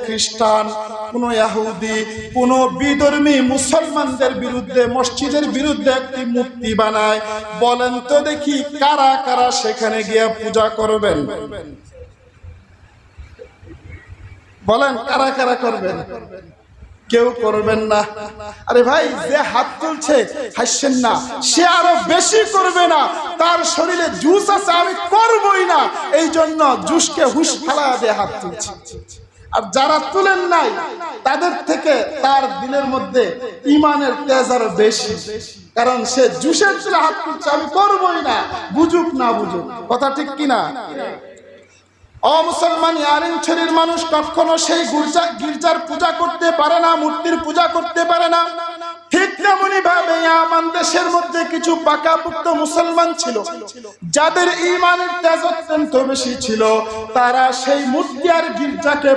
খ্রিস্টান, কোন ইহুদি, কোন বিধর্মী মুসলমানদের বিরুদ্ধে, মসজিদের বিরুদ্ধে একটি মূর্তি বানায়, বলেন তো দেখি কারা কারা সেখানে গিয়ে পূজা করবেন? বলেন কারা কারা করবেন? কেউ করবেন না। আরে ভাই, যে হাত তুলছে হাসছেন না, সে আরো বেশি করবে না। তার শরীরে জুস আছে, আমি করবই না, এই জন্য জুসকে হুশ ফালা দিয়ে হাত তুলছে। আর যারা তুলেন নাই তাদের থেকে তার দিলের মধ্যে ঈমানের তেজ আরো বেশি, কারণ সে জুসের তুলে হাত তুলছে, আমি করবই না, বুঝুক না বুঝুক। কথা ঠিক কিনা? অমুসলমান ইয়ারিংছড়ির মানুষ কখনো সেই গির্জার পূজা করতে পারে না, মূর্তির পূজা করতে পারে না। ঠিক তেমনি ভাবে ইয়ামান দেশের মধ্যে কিছু পাকাপোক্ত মুসলমান ছিল, যাদের ঈমানের তেজ অত্যন্ত বেশি ছিল। তারা সেই মূর্তি আর গির্জাকে